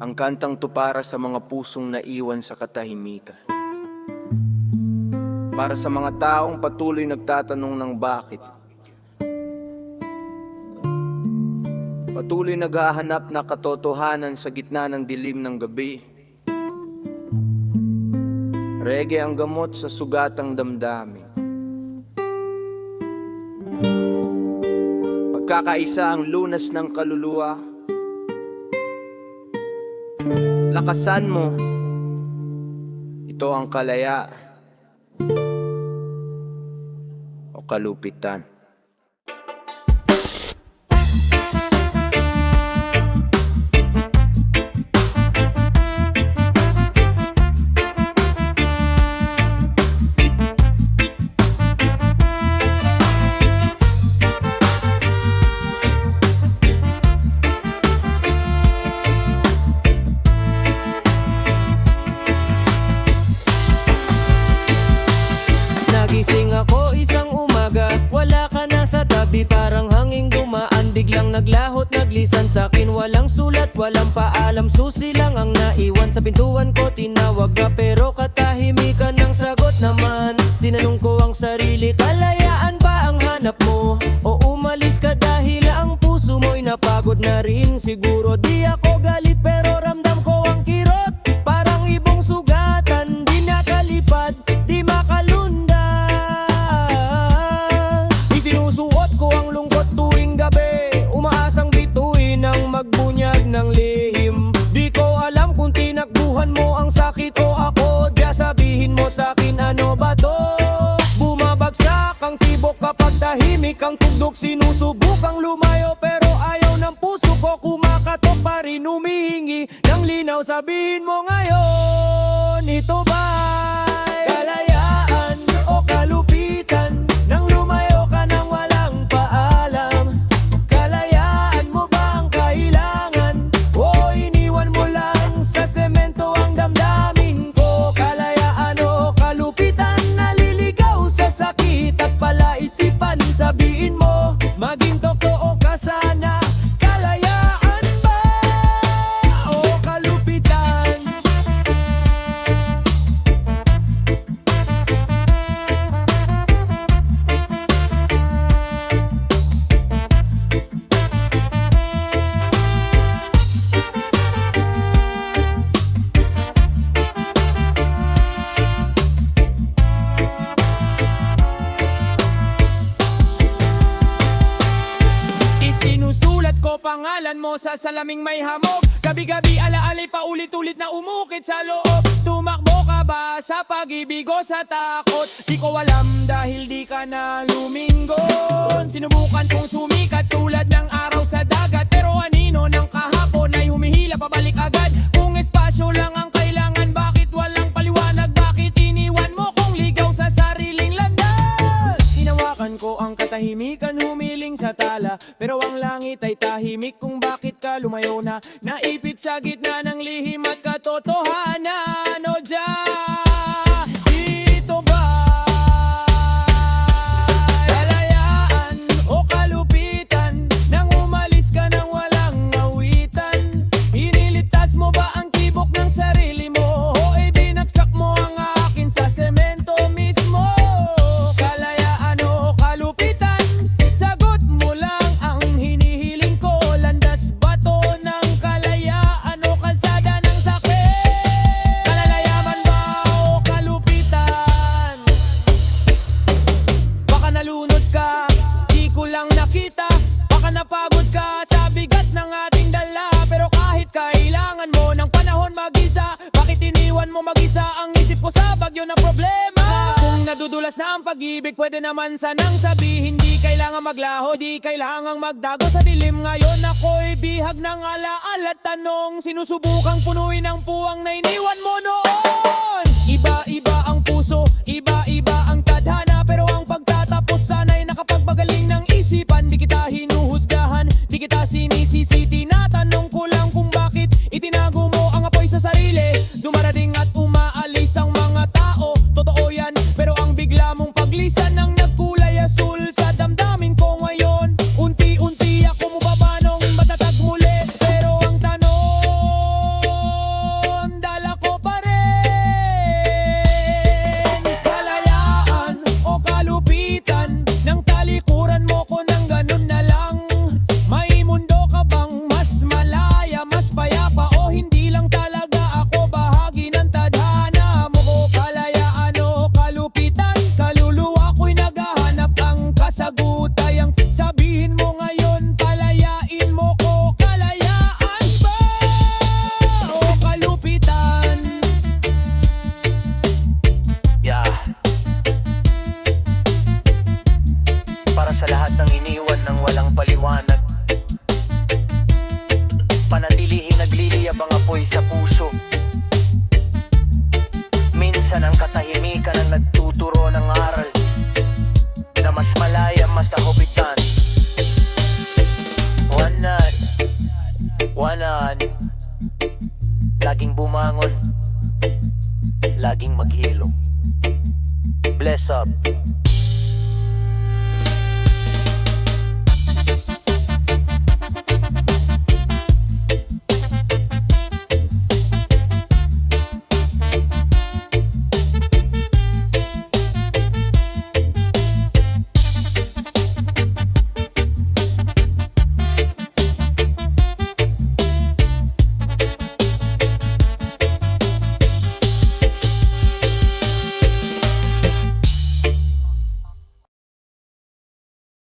Ang kantang to para sa mga pusong naiwan sa katahimikan. Para sa mga taong patuloy nagtatanong ng bakit. Patuloy naghahanap na katotohanan sa gitna ng dilim ng gabi. Reggae ang gamot sa sugatang damdamin. Pagkakaisa ang lunas ng kaluluwa. Lakasan mo. Ito ang kalayaan o kalupitan. Nagising ako isang umaga, wala ka na sa tabi. Parang hanging dumaan, biglang naglahot, naglisan sa'kin. Walang sulat, walang paalam, susi lang ang naiwan. Sa pintuan ko tinawag ka, pero katahimikan ng sagot naman. Tinanong ko ang sarili, kalayaan ba ang hanap mo? O umalis ka dahil ang puso mo'y napagod na rin? Siguro di ako galit, pero ramdam ko ang kirot. Parang ibong sugatan, di nakalipad, di makalunda. Isinusuot ko ang lungkot tuwing gabi, umaasang bituin ang magbunyag ng lihim. Di ko alam kung tinakbuhan mo ang sakit o ako. Diya sabihin mo sa'kin, ano ba to? Bumabagsak ang tibok kapag tahimik ang tugtog. Sinusubukang lumayo pero ayaw ng puso ko. Kumakatok pa rin humihingi ng linaw. Sabihin mo ngayon, ito ba'y kalayaan o kalupitan? Nang lumayo ka nang walang paalam. Kalayaan mo ba ang kailangan? O iniwan mo lang sa semento ang damdamin ko? Kalayaan o kalupitan? Naliligaw sa sakit at palaisipan. Sabihin mo, maging totoo ka sana. Kalayaan ba o kalupitan? Isinusulat ko pangalan mo sa salaming may hamog. Gabi-gabi alaalay paulit-ulit na umukit sa loob. Tumakbo ka ba sa pag-ibig o sa takot? Di ko alam dahil di ka na lumingon. Sinubukan kong sumikat tulad ng araw sa dagat, pero anino ng kahapon ay humihila pabalik agad. Kung espasyo lang ang kailangan, bakit walang paliwanag? Bakit iniwan mo kong ligaw sa sariling landas? Hinawakan ko ang katahimikan, humiling sa tala, pero ang langit ay tahimik. Kung bakit ka lumayo na, naipit sa gitna ng lihim at katotohanan. O Diyan, dito ba kalayaan o kalupitan? Nang umalis ka nang walang awitan, inilitas mo ba ang tibok ng sarili mo? O ibinagsak mo ang akin sa semento mismo? Kalayaan o kalupitan? Sagot mo lang ang hinihiling ko. Landas bato ng kalayaan o kalsada ng sakit? Kalalayaman ba o kalupitan? Baka nalunod ka, di ko lang nakita. Baka napagod ka sa bigat ng ating dala, pero kahit kailangan mo ng panahon mag-isa, bakit iniwan mo mag-isa ang isip ko sa bagyo ng problema? Kung nadudulas na ang pag-ibig, pwede naman sanang sabihin, di kailangan maglaho, di kailangang magdago sa dilim. Ngayon ako'y bihag ng alaala at tanong, sinusubukang punuin ang puwang na iniwan mo noon. Iba-iba ang puso, iba-iba ang tadhana, pero ang pagtatapos sana'y nakapagbagaling ng isipan. Di kita hinuhusgahan, di kita sinisisi, tinatanong ko lang kung bakit itinago mo ang apoy sa sarili. Dumarating at umaalis ang mga tao, totoo yan, pero ang bigla mong paglisan ng nagkulay asul sa damdamin ko ngayon. Unti-unti ako mubabanong matatag muli, pero ang tanong, apoy sa puso. Minsan ang katahimikan ang nagtuturo ng aral na mas malaya, mas nakupitan. Wanan, laging bumangon, laging maghilom. Bless up.